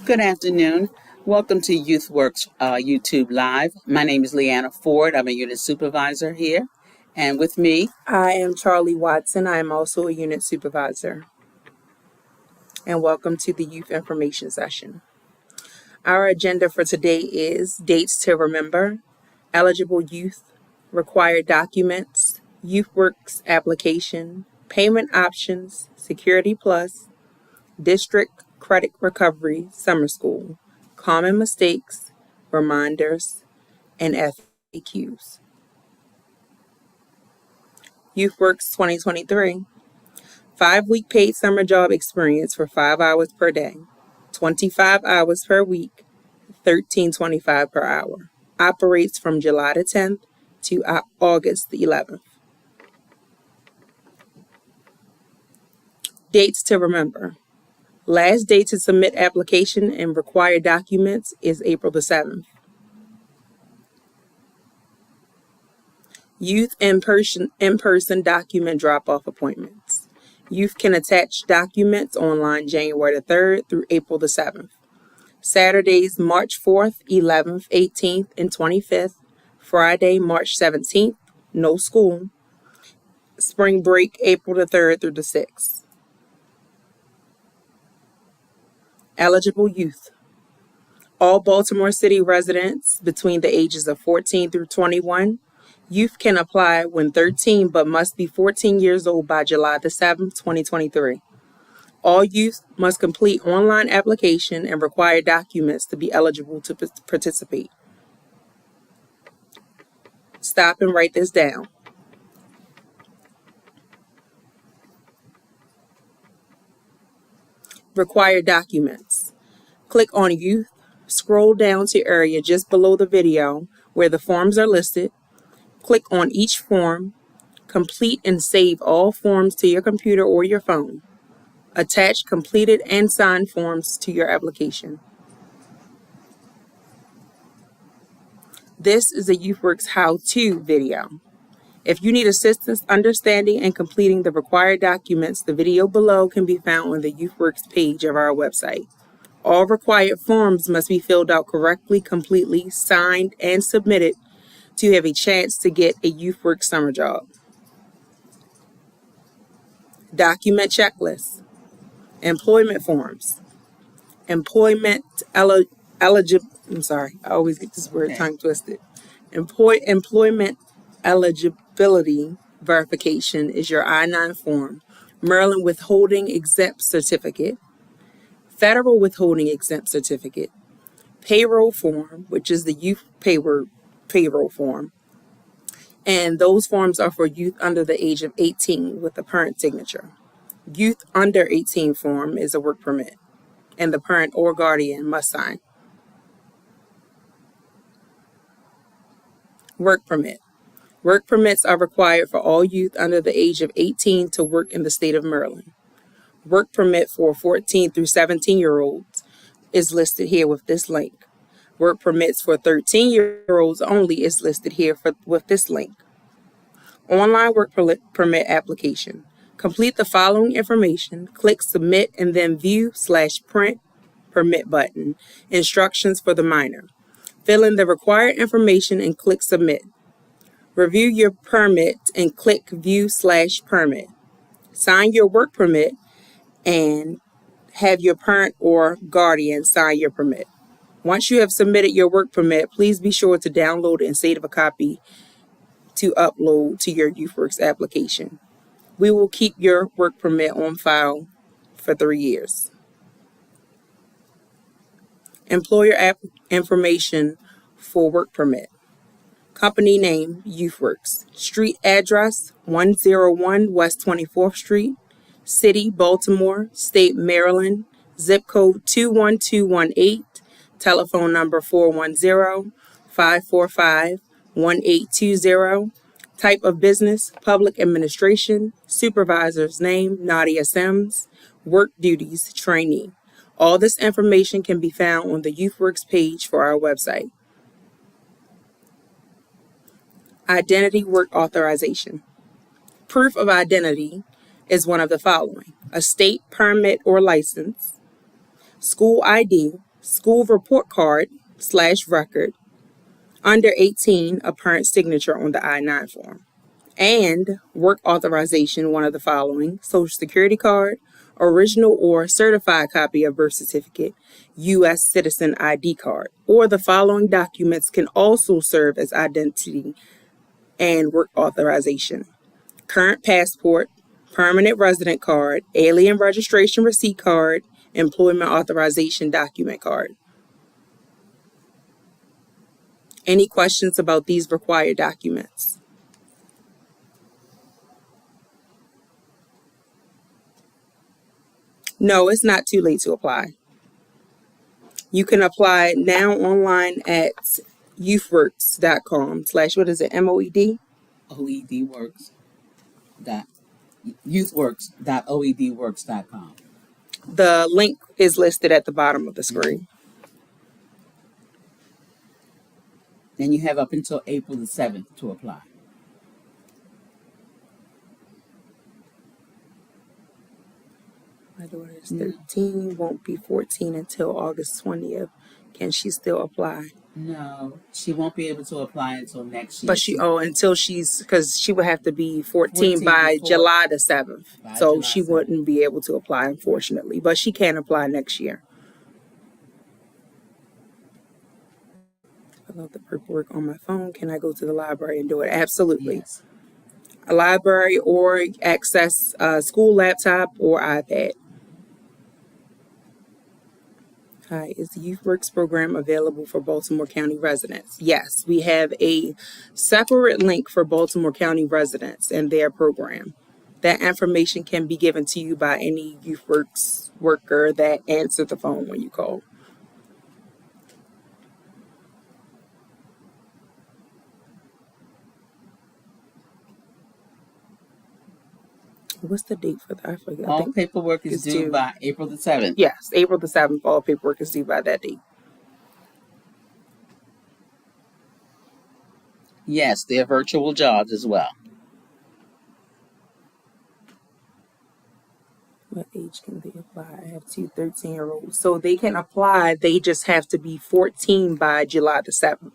Good afternoon. Welcome to YouthWorks YouTube Live. My name is Leanna Ford. I'm a unit supervisor here. And with me, I am Charlie Watson. I am also a unit supervisor. And welcome to the Youth Information Session. Our agenda for today is dates to remember, eligible youth, required documents, YouthWorks application, payment options, Security Plus, district credit recovery, summer school, common mistakes, reminders, and FAQs. YouthWorks 2023. 5-week paid summer job experience for 5 hours per day, 25 hours per week, $13.25 per hour. Operates from July the 10th to August the 11th. Dates to remember. Last day to submit application and required documents is April the 7th. Youth in-person document drop-off appointments. Youth can attach documents online January the 3rd through April the 7th. Saturdays, March 4th, 11th, 18th, and 25th. Friday, March 17th, no school. Spring break, April the 3rd through the 6th. Eligible youth. All Baltimore City residents between the ages of 14 through 21. Youth can apply when 13 but must be 14 years old by July the 7th, 2023. All youth must complete online application and require documents to be eligible to participate. Stop and write this down. Required documents. Click on Youth, scroll down to area just below the video where the forms are listed. Click on each form, complete and save all forms to your computer or your phone. Attach completed and signed forms to your application. This is a YouthWorks how-to video. If you need assistance understanding and completing the required documents, the video below can be found on the YouthWorks page of our website. All required forms must be filled out correctly, completely, signed, and submitted to have a chance to get a YouthWorks summer job. Document checklist. Employment forms. Employment Employment eligibility verification is your I-9 form, Maryland withholding exempt certificate, federal withholding exempt certificate, payroll form, which is the youth payroll form, and those forms are for youth under the age of 18 with a parent signature. Youth under 18 form is a work permit, and the parent or guardian must sign. Work permit. Work permits are required for all youth under the age of 18 to work in the state of Maryland. Work permit for 14 through 17-year-olds is listed here with this link. Work permits for 13-year-olds only is listed here with this link. Online work permit application. Complete the following information, click submit, and then view/print permit button. Instructions for the minor. Fill in the required information and click submit. Review your permit and click view/permit. Sign your work permit and have your parent or guardian sign your permit. Once you have submitted your work permit, please be sure to download and save a copy to upload to your YouthWorks application. We will keep your work permit on file for 3 years. Employer information for work permit. Company name, YouthWorks. Street address, 101 West 24th Street. City, Baltimore. State, Maryland. Zip code 21218. Telephone number 410-545-1820. Type of business, public administration. Supervisor's name, Nadia Sims. Work duties, trainee. All this information can be found on the YouthWorks page for our website. Identity work authorization. Proof of identity is one of the following: a state permit or license, school ID, school report card / record, under 18, a parent's signature on the I-9 form, and work authorization, one of the following: social security card, original or certified copy of birth certificate, U.S. citizen ID card, or the following documents can also serve as identity and work authorization: current passport, permanent resident card, alien registration receipt card, employment authorization document card. Any questions about these required documents? No, it's not too late to apply. You can apply now online at youthworks.com / what is it, MOED? OEDworks dot youthworks.oedworks.com. The link is listed at the bottom of the screen. Then you have up until April the 7th to apply. My daughter is 13, won't be 14 until August 20th. Can she still apply? No, she won't be able to apply until next year. But until because she would have to be 14 by before. July the 7th. So July she 7th. wouldn't be able to apply, unfortunately. But she can apply next year. I love the paperwork on my phone. Can I go to the library and do it? Absolutely. Yes. A library, or access a school laptop or iPad. Hi, is the YouthWorks program available for Baltimore County residents? Yes, we have a separate link for Baltimore County residents and their program. That information can be given to you by any YouthWorks worker that answered the phone when you call. What's the date for that? I forget. All paperwork is due by April the 7th. Yes, April the 7th. All paperwork is due by that date. Yes, they're virtual jobs as well. What age can they apply? I have two 13-year-olds. So they can apply. They just have to be 14 by July the 7th.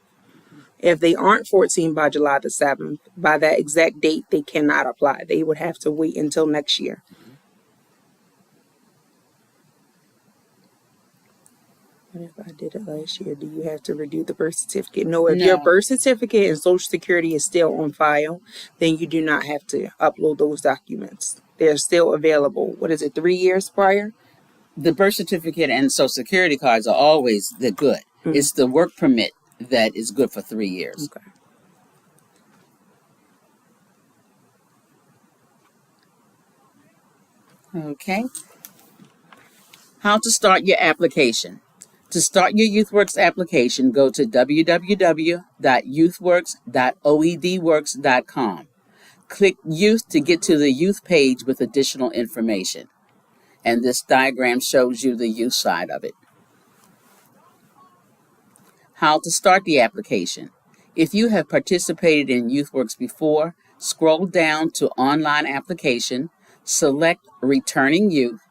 If they aren't 14 by July the 7th, by that exact date, they cannot apply. They would have to wait until next year. What if I did it last year? Do you have to redo the birth certificate? No, if your birth certificate and social security is still on file, then you do not have to upload those documents. They're still available. What is it, 3 years prior? The birth certificate and social security cards are always the good. Mm-hmm. It's the work permit that is good for 3 years. Okay. Okay. How to start your application. To start your YouthWorks application, go to www.youthworks.oedworks.com. Click Youth to get to the Youth page with additional information. And this diagram shows you the youth side of it. How to start the application. If you have participated in YouthWorks before, scroll down to Online Application, select Returning Youth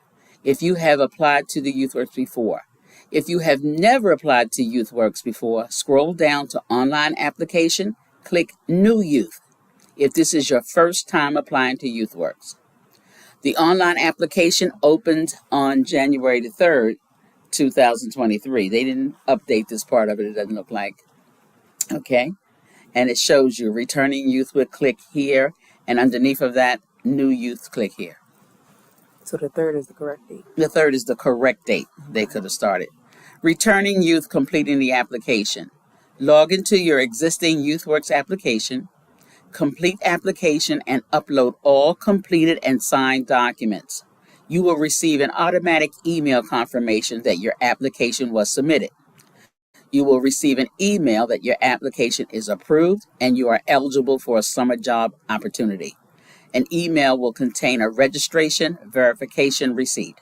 if you have applied to the YouthWorks before. If you have never applied to YouthWorks before, scroll down to Online Application, click New Youth if this is your first time applying to YouthWorks. The online application opened on January the 3rd, 2023. They didn't update this part of it, it doesn't look like. Okay, and it shows you Returning Youth with click here, and underneath of that, New Youth, click here. So the 3rd is the correct date? The 3rd is the correct date. They could have started. Returning Youth completing the application. Log into your existing YouthWorks application, complete application, and upload all completed and signed documents. You will receive an automatic email confirmation that your application was submitted. You will receive an email that your application is approved and you are eligible for a summer job opportunity. An email will contain a registration verification receipt,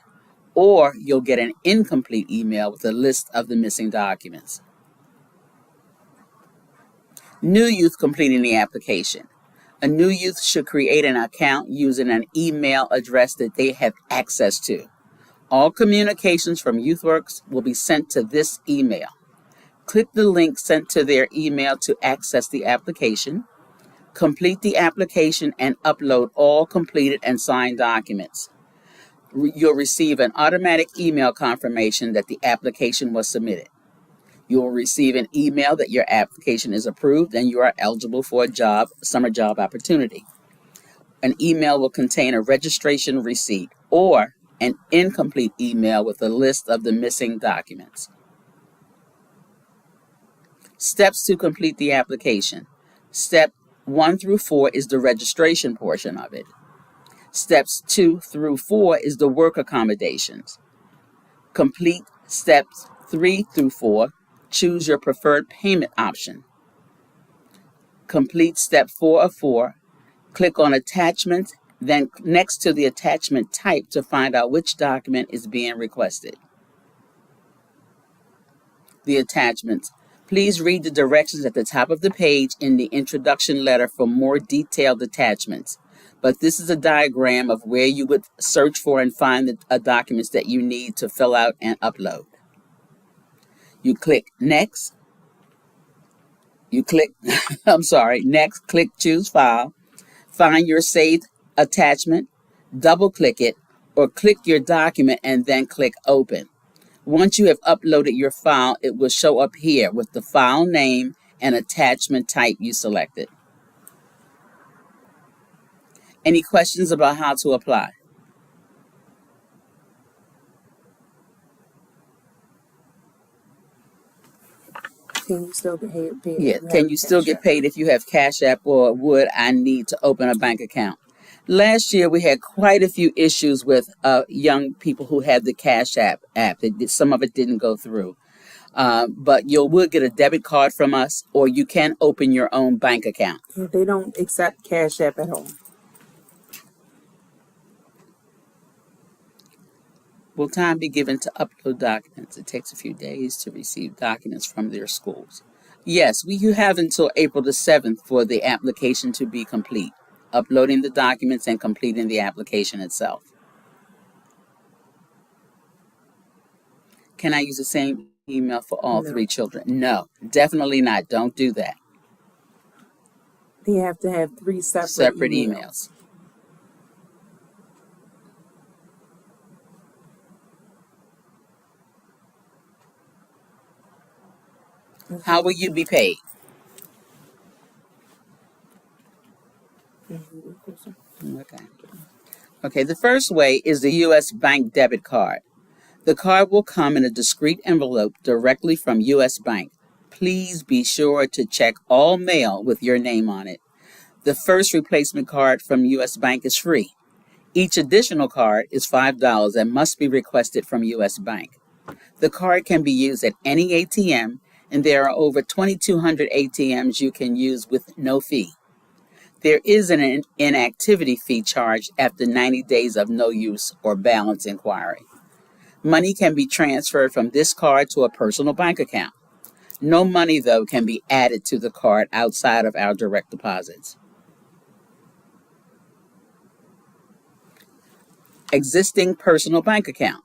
or you'll get an incomplete email with a list of the missing documents. New youth completing the application. A new youth should create an account using an email address that they have access to. All communications from YouthWorks will be sent to this email. Click the link sent to their email to access the application. Complete the application and upload all completed and signed documents. You'll receive an automatic email confirmation that the application was submitted. You will receive an email that your application is approved and you are eligible for a summer job opportunity. An email will contain a registration receipt or an incomplete email with a list of the missing documents. Steps to complete the application. Step 1 through 4 is the registration portion of it. Steps 2 through 4 is the work accommodations. Complete steps 3 through 4. Choose your preferred payment option. Complete step 4 of 4. Click on attachments, then next to the attachment type to find out which document is being requested. The attachments. Please read the directions at the top of the page in the introduction letter for more detailed attachments. But this is a diagram of where you would search for and find the documents that you need to fill out and upload. You click next. Next, click choose file. Find your saved attachment, double click it, or click your document and then click open. Once you have uploaded your file, it will show up here with the file name and attachment type you selected. Any questions about how to apply? Can you still get paid? Yeah, can you still get paid if you have Cash App, or would I need to open a bank account? Last year, we had quite a few issues with young people who had the Cash App. Some of it didn't go through. But you will get a debit card from us, or you can open your own bank account. Yeah, they don't accept Cash App at all. Will time be given to upload documents? It takes a few days to receive documents from their schools. Yes, you have until April the 7th for the application to be complete, uploading the documents and completing the application itself. Can I use the same email for all 3 children? No, definitely not. Don't do that. They have to have 3 separate emails. How will you be paid? Okay, the first way is the U.S. Bank debit card. The card will come in a discreet envelope directly from U.S. Bank. Please be sure to check all mail with your name on it. The first replacement card from U.S. Bank is free. Each additional card is $5 and must be requested from U.S. Bank. The card can be used at any ATM, and there are over 2,200 ATMs you can use with no fee. There is an inactivity fee charged after 90 days of no use or balance inquiry. Money can be transferred from this card to a personal bank account. No money, though, can be added to the card outside of our direct deposits. Existing personal bank account.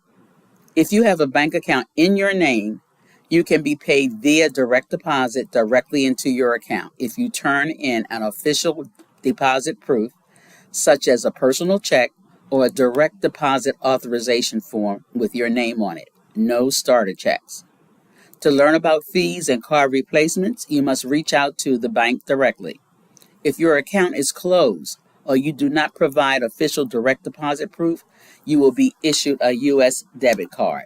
If you have a bank account in your name, you can be paid via direct deposit directly into your account if you turn in an official deposit proof, such as a personal check or a direct deposit authorization form with your name on it. No starter checks. To learn about fees and card replacements, you must reach out to the bank directly. If your account is closed or you do not provide official direct deposit proof, you will be issued a U.S. debit card.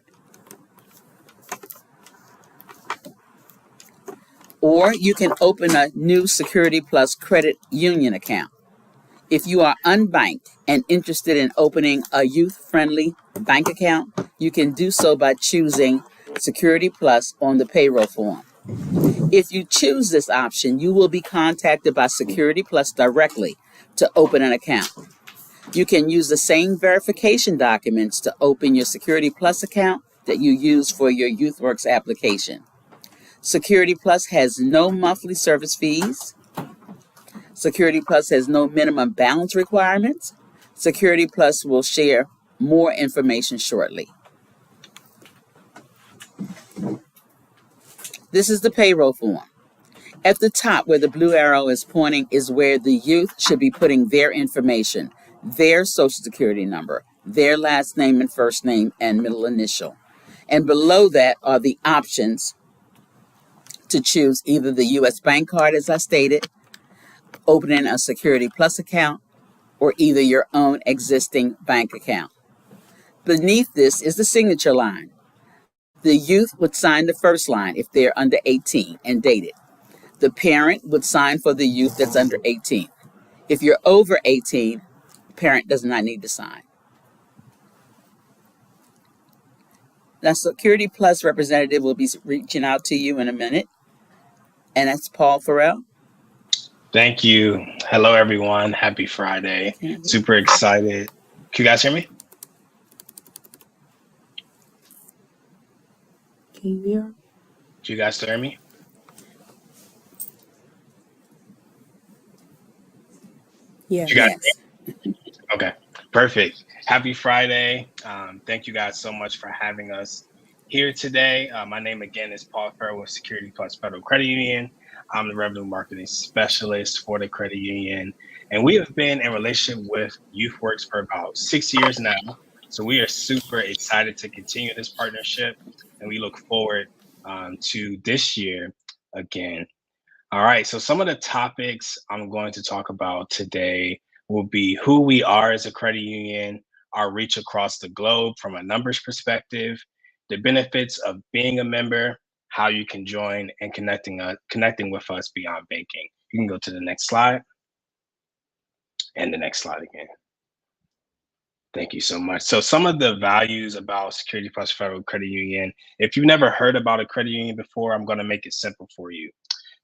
Or you can open a new Security Plus credit union account. If you are unbanked and interested in opening a youth-friendly bank account, you can do so by choosing Security Plus on the payroll form. If you choose this option, you will be contacted by Security Plus directly to open an account. You can use the same verification documents to open your Security Plus account that you use for your YouthWorks application. Security Plus has no monthly service fees. Security Plus has no minimum balance requirements. Security Plus will share more information shortly. This is the payroll form. At the top, where the blue arrow is pointing, is where the youth should be putting their information, their social security number, their last name and first name and middle initial. And below that are the options to choose either the U.S. bank card, as I stated, opening a Security Plus account, or either your own existing bank account. Beneath this is the signature line. The youth would sign the first line if they're under 18 and date it. The parent would sign for the youth that's under 18. If you're over 18, the parent does not need to sign. Now, Security Plus representative will be reaching out to you in a minute, and that's Paul Farrell. Thank you. Hello, everyone. Happy Friday. Super excited. Can you guys hear me? Can you hear? Do you guys still hear me? Yes. You guys Okay, perfect. Happy Friday. Thank you guys so much for having us here today. My name again is Paul Farrell with Security Plus Federal Credit Union. I'm the revenue marketing specialist for the credit union, and we have been in relationship with YouthWorks for about 6 years now. So we are super excited to continue this partnership, and we look forward to this year again. All right, so some of the topics I'm going to talk about today will be who we are as a credit union, our reach across the globe from a numbers perspective, the benefits of being a member, how you can join, and connecting with us beyond banking. You can go to the next slide and the next slide again. Thank you so much. So some of the values about Security Plus Federal Credit Union, if you've never heard about a credit union before, I'm going to make it simple for you.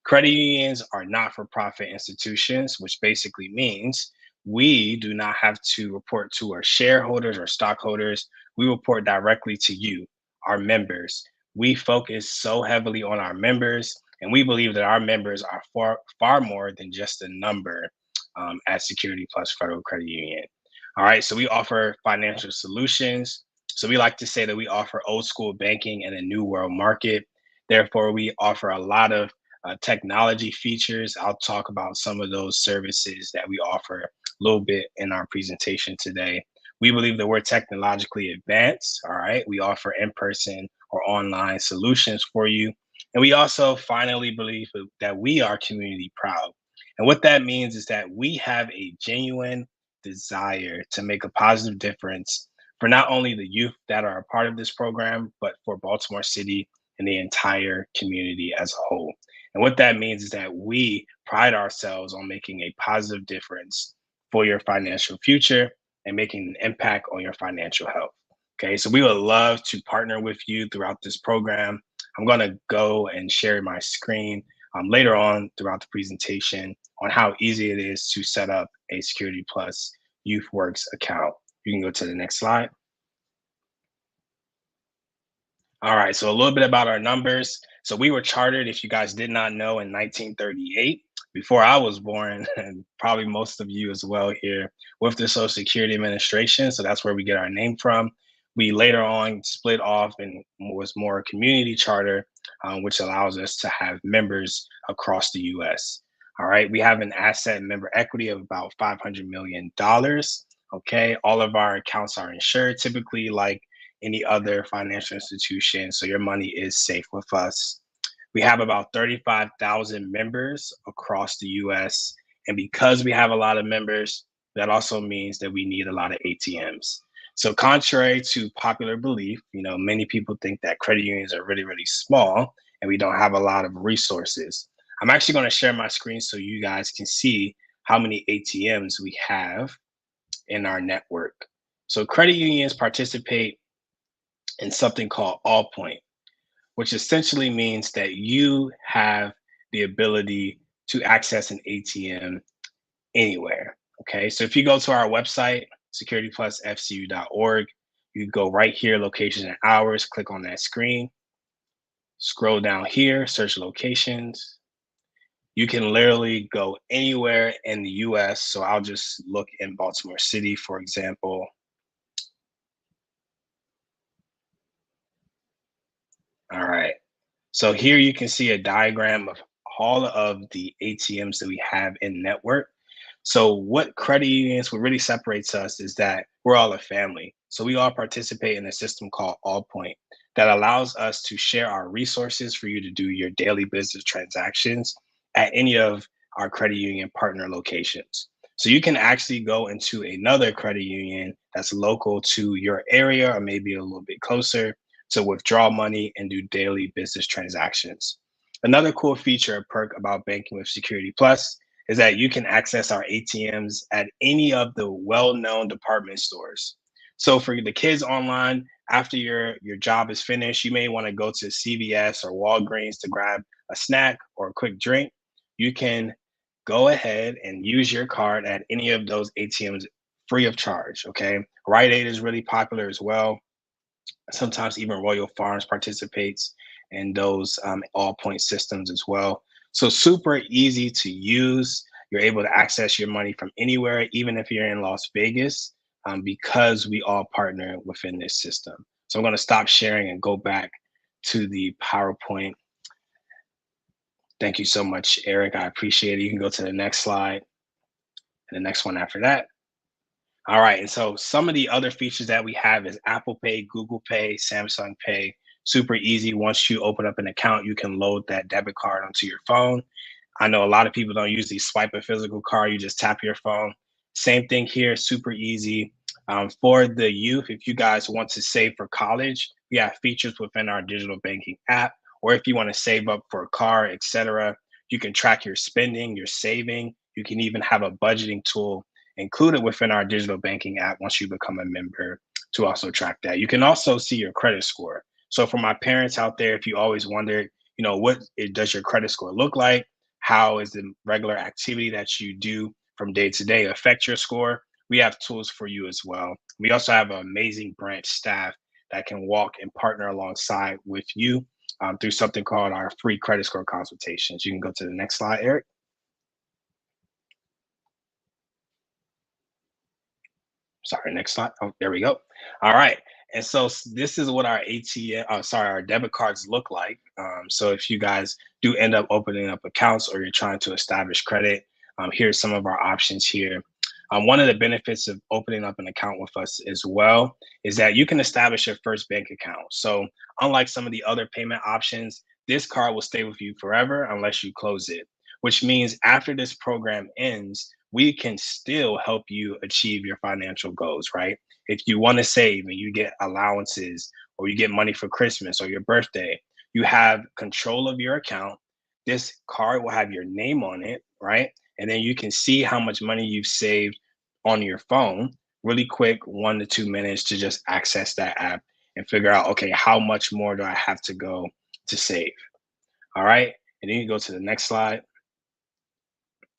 Credit unions are not-for-profit institutions, which basically means we do not have to report to our shareholders or stockholders. We report directly to you, our members. We focus so heavily on our members, and we believe that our members are far more than just a number at Security Plus Federal Credit Union. All right, so we offer financial solutions. So we like to say that we offer old school banking in a new world market. Therefore, we offer a lot of technology features. I'll talk about some of those services that we offer a little bit in our presentation today. We believe that we're technologically advanced. All right. We offer in-person or online solutions for you. And we also finally believe that we are community proud. And what that means is that we have a genuine desire to make a positive difference for not only the youth that are a part of this program, but for Baltimore City and the entire community as a whole. And what that means is that we pride ourselves on making a positive difference for your financial future and making an impact on your financial health. Okay, so we would love to partner with you throughout this program. I'm going to go and share my screen later on throughout the presentation on how easy it is to set up a Security Plus YouthWorks account. You can go to the next slide. All right, so a little bit about our numbers. So we were chartered, if you guys did not know, in 1938, before I was born, and probably most of you as well here, with the Social Security Administration. So that's where we get our name from. We later on split off and was more a community charter, which allows us to have members across the US. All right, we have an asset member equity of about $500 million. Okay, all of our accounts are insured, typically like any other financial institution. So your money is safe with us. We have about 35,000 members across the US. And because we have a lot of members, that also means that we need a lot of ATMs. So contrary to popular belief, many people think that credit unions are really, really small and we don't have a lot of resources. I'm actually going to share my screen so you guys can see how many ATMs we have in our network. So credit unions participate in something called All Point, which essentially means that you have the ability to access an ATM anywhere. Okay, so if you go to our website, securityplusfcu.org, you go right here, location and hours, click on that screen, scroll down here, search locations. You can literally go anywhere in the US. So I'll just look in Baltimore City, for example. All right. So here you can see a diagram of all of the ATMs that we have in network. So what credit unions, what really separates us is that we're all a family. So we all participate in a system called Allpoint that allows us to share our resources for you to do your daily business transactions at any of our credit union partner locations. So you can actually go into another credit union that's local to your area or maybe a little bit closer to withdraw money and do daily business transactions. Another cool feature or perk about banking with Security Plus is that you can access our ATMs at any of the well-known department stores. So for the kids online, after your job is finished, you may want to go to CVS or Walgreens to grab a snack or a quick drink. You can go ahead and use your card at any of those ATMs free of charge. Okay. Rite Aid is really popular as well. Sometimes even Royal Farms participates in those all point systems as well. So super easy to use. You're able to access your money from anywhere, even if you're in Las Vegas, because we all partner within this system. So I'm going to stop sharing and go back to the PowerPoint. Thank you so much, Eric. I appreciate it. You can go to the next slide and the next one after that. All right. And so some of the other features that we have is Apple Pay, Google Pay, Samsung Pay. Super easy. Once you open up an account, you can load that debit card onto your phone. I know a lot of people don't usually swipe a physical card. You just tap your phone. Same thing here, super easy. For the youth, if you guys want to save for college, we have features within our digital banking app. Or if you want to save up for a car, etc., you can track your spending, your saving. You can even have a budgeting tool included within our digital banking app once you become a member to also track that. You can also see your credit score. So for my parents out there, if you always wondered, what does your credit score look like? How is the regular activity that you do from day to day affect your score? We have tools for you as well. We also have an amazing branch staff that can walk and partner alongside with you through something called our free credit score consultations. You can go to the next slide, Eric. Sorry, next slide. Oh, there we go. All right. And so this is what our our debit cards look like. So if you guys do end up opening up accounts or you're trying to establish credit, here's some of our options here. One of the benefits of opening up an account with us as well is that you can establish your first bank account. So unlike some of the other payment options, this card will stay with you forever unless you close it, which means after this program ends, we can still help you achieve your financial goals, right? If you want to save and you get allowances or you get money for Christmas or your birthday, you have control of your account. This card will have your name on it, right? And then you can see how much money you've saved on your phone really quick, 1 to 2 minutes to just access that app and figure out, okay, how much more do I have to go to save? All right. And then you go to the next slide.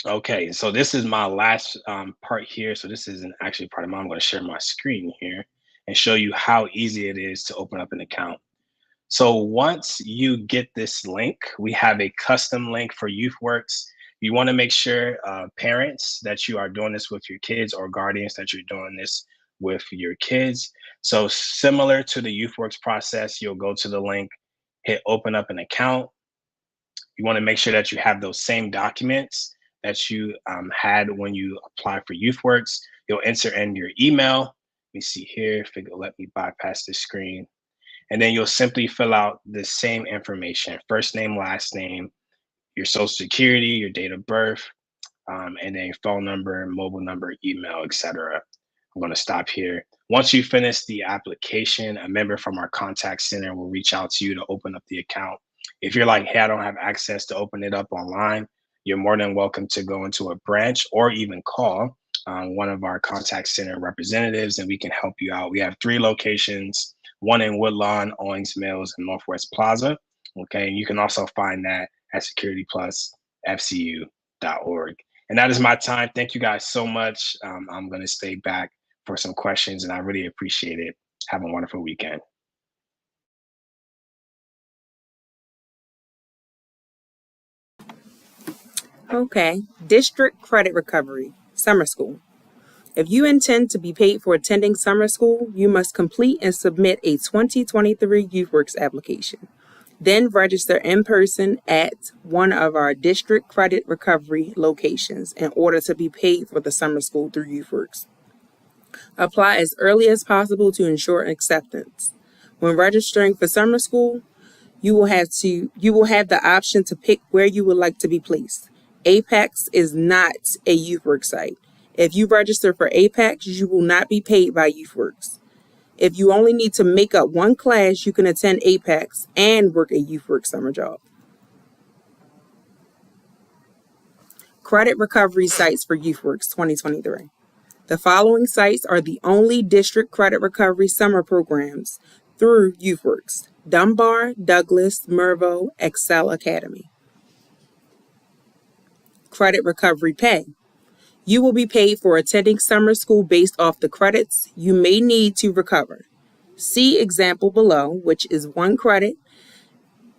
Okay, so this is my last part here. So this isn't actually part of mine. I'm going to share my screen here and show you how easy it is to open up an account. So once you get this link, we have a custom link for YouthWorks. You want to make sure parents that you are doing this with your kids or guardians that you're doing this with your kids. So similar to the YouthWorks process, you'll go to the link, hit open up an account. You want to make sure that you have those same documents that you had when you apply for YouthWorks. You'll enter in your email. Let me see here if it will let me bypass this screen. And then you'll simply fill out the same information, first name, last name, your social security, your date of birth, and then your phone number, mobile number, email, etc. I'm going to stop here. Once you finish the application, a member from our contact center will reach out to you to open up the account. If you're like, hey, I don't have access to open it up online, you're more than welcome to go into a branch or even call one of our contact center representatives and we can help you out. We have 3 locations, one in Woodlawn, Owings Mills, and Northwest Plaza. Okay, and you can also find that at securityplusfcu.org. And that is my time. Thank you guys so much. I'm going to stay back for some questions and I really appreciate it. Have a wonderful weekend. Okay, District Credit Recovery, Summer School. If you intend to be paid for attending summer school, you must complete and submit a 2023 YouthWorks application. Then register in person at one of our district credit recovery locations in order to be paid for the summer school through YouthWorks. Apply as early as possible to ensure acceptance. When registering for summer school, you will have the option to pick where you would like to be placed. Apex is not a YouthWorks site. If you register for Apex, you will not be paid by YouthWorks. If you only need to make up one class, you can attend Apex and work a YouthWorks summer job. Credit recovery sites for YouthWorks 2023. The following sites are the only district credit recovery summer programs through YouthWorks: Dunbar, Douglas, Mervo, Excel Academy. Credit recovery pay. You will be paid for attending summer school based off the credits you may need to recover. See example below, which is 1 credit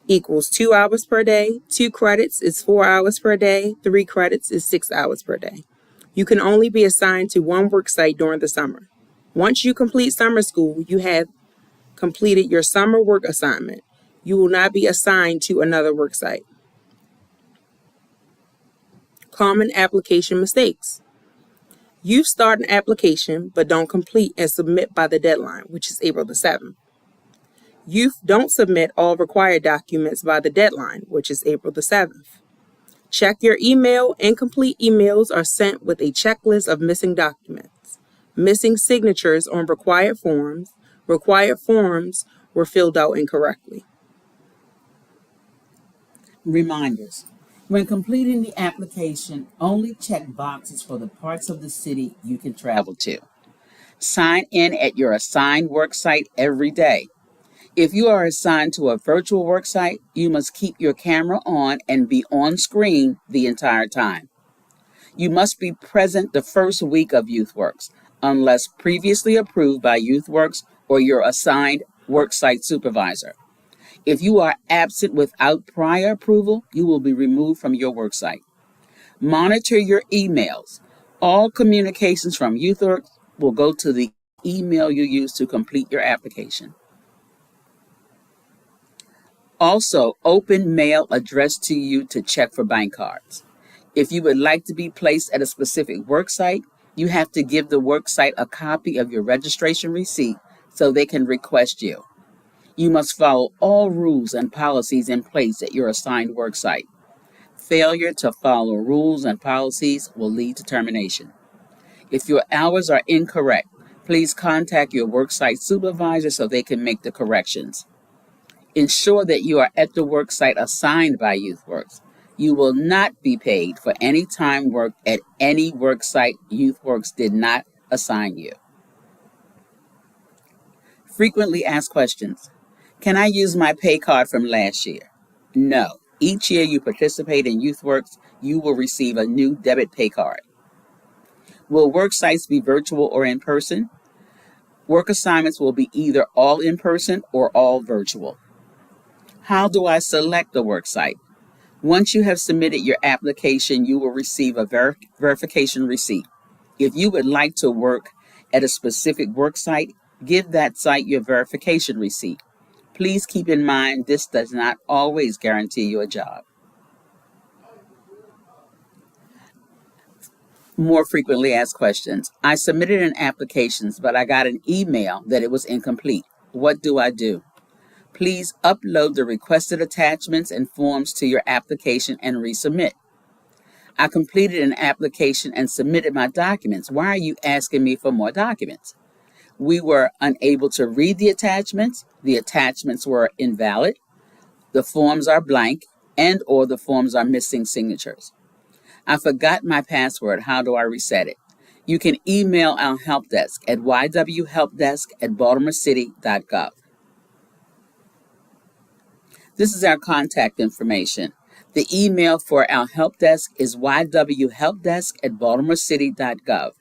equals 2 hours per day, 2 credits is 4 hours per day, 3 credits is 6 hours per day. You can only be assigned to one work site during the summer. Once you complete summer school, you have completed your summer work assignment. You will not be assigned to another work site. Common application mistakes. You start an application but don't complete and submit by the deadline, which is April the 7th. You don't submit all required documents by the deadline, which is April the 7th. Check your email. Incomplete emails are sent with a checklist of missing documents. Missing signatures on required forms. Required forms were filled out incorrectly. Reminders. When completing the application, only check boxes for the parts of the city you can travel to. Sign in at your assigned work site every day. If you are assigned to a virtual work site, you must keep your camera on and be on screen the entire time. You must be present the first week of YouthWorks, unless previously approved by YouthWorks or your assigned worksite supervisor. If you are absent without prior approval, you will be removed from your worksite. Monitor your emails. All communications from YouthWorks will go to the email you use to complete your application. Also, open mail addressed to you to check for bank cards. If you would like to be placed at a specific worksite, you have to give the worksite a copy of your registration receipt so they can request you. You must follow all rules and policies in place at your assigned worksite. Failure to follow rules and policies will lead to termination. If your hours are incorrect, please contact your worksite supervisor so they can make the corrections. Ensure that you are at the worksite assigned by YouthWorks. You will not be paid for any time worked at any worksite YouthWorks did not assign you. Frequently asked questions. Can I use my pay card from last year? No. Each year you participate in YouthWorks, you will receive a new debit pay card. Will work sites be virtual or in person? Work assignments will be either all in person or all virtual. How do I select the work site? Once you have submitted your application, you will receive a verification receipt. If you would like to work at a specific work site, give that site your verification receipt. Please keep in mind this does not always guarantee you a job. More frequently asked questions. I submitted an application, but I got an email that it was incomplete. What do I do? Please upload the requested attachments and forms to your application and resubmit. I completed an application and submitted my documents. Why are you asking me for more documents? We were unable to read the attachments. The attachments were invalid. The forms are blank and or the forms are missing signatures. I forgot my password. How do I reset it? You can email our help desk at ywhelpdesk@baltimorecity.gov. This is our contact information. The email for our help desk is ywhelpdesk@baltimorecity.gov.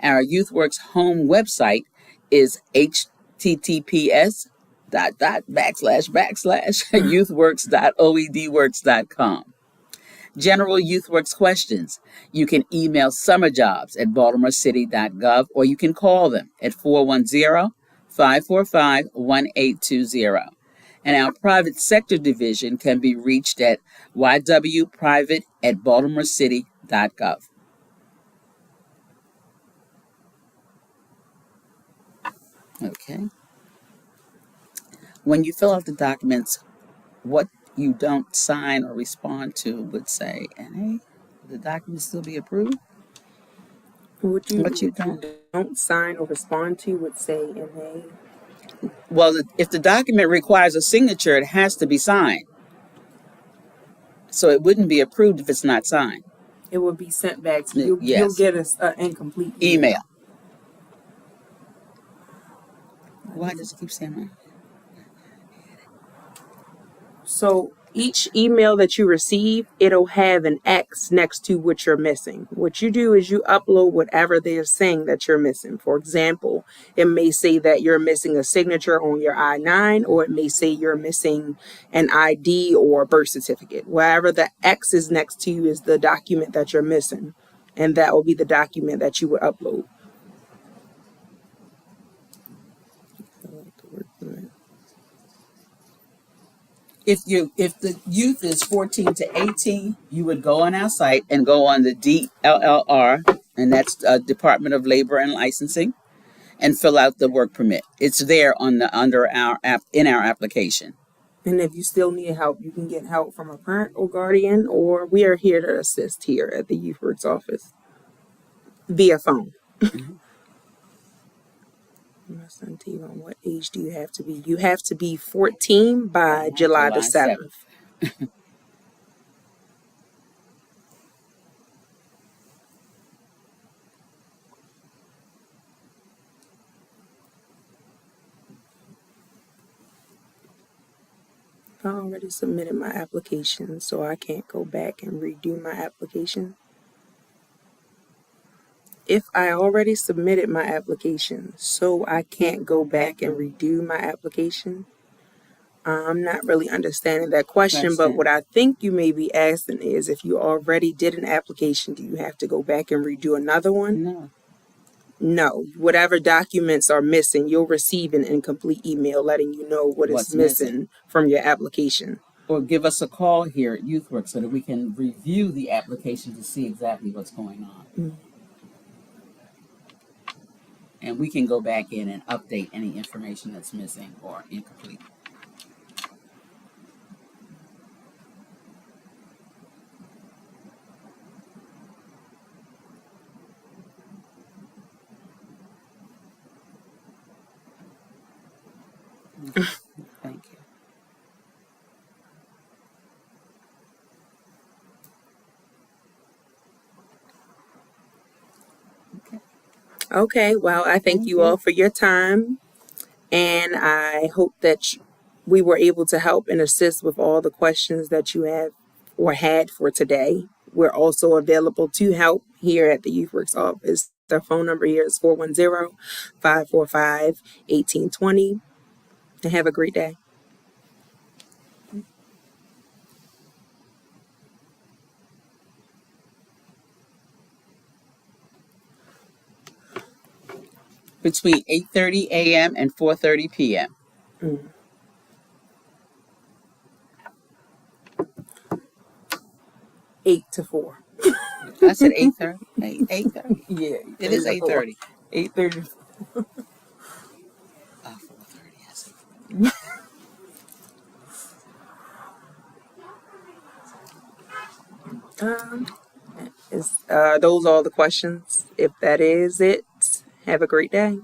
Our YouthWorks home website is https://youthworks.oedworks.com. General YouthWorks questions. You can email summerjobs@baltimorecity.gov or you can call them at 410-545-1820. And our private sector division can be reached at ywprivate@baltimorecity.gov. Okay. When you fill out the documents, what you don't sign or respond to would say, NA, the document still be approved? What you don't? don't sign or respond to would say NA. Well, if the document requires a signature, it has to be signed. So it wouldn't be approved if it's not signed. It will be sent back to you. Yes. You'll get an incomplete Email. Why does it keep saying that? So each email that you receive, it'll have an X next to what you're missing. What you do is you upload whatever they're saying that you're missing. For example, it may say that you're missing a signature on your I-9, or it may say you're missing an ID or a birth certificate. Wherever the X is next to you is the document that you're missing, and that will be the document that you would upload. If the youth is 14 to 18, you would go on our site and go on the DLLR, and that's Department of Labor and Licensing, and fill out the work permit. It's there on the in our application. And if you still need help, you can get help from a parent or guardian, or we are here to assist here at the YouthWorks office via phone. My son T-Bone, what age do you have to be? You have to be 14 by July the 7th. I already submitted my application, so I can't go back and redo my application. If I already submitted my application, so I can't go back and redo my application, I'm not really understanding that question, but what I think you may be asking is, if you already did an application, do you have to go back and redo another one? No. Whatever documents are missing, you'll receive an incomplete email letting you know what is missing from your application. Or give us a call here at YouthWorks so that we can review the application to see exactly what's going on. Mm-hmm. And we can go back in and update any information that's missing or incomplete. Thank you. Okay, well, I thank you all for your time, and I hope that we were able to help and assist with all the questions that you have or had for today. We're also available to help here at the YouthWorks office. The phone number here is 410-545-1820. And have a great day. Between 8:30 a.m. and 4:30 p.m. 8 to 4. I said 8:30. 8:30. Yeah, it is 8:30. 8:30. 4:30. Those are all the questions. If that is it, have a great day.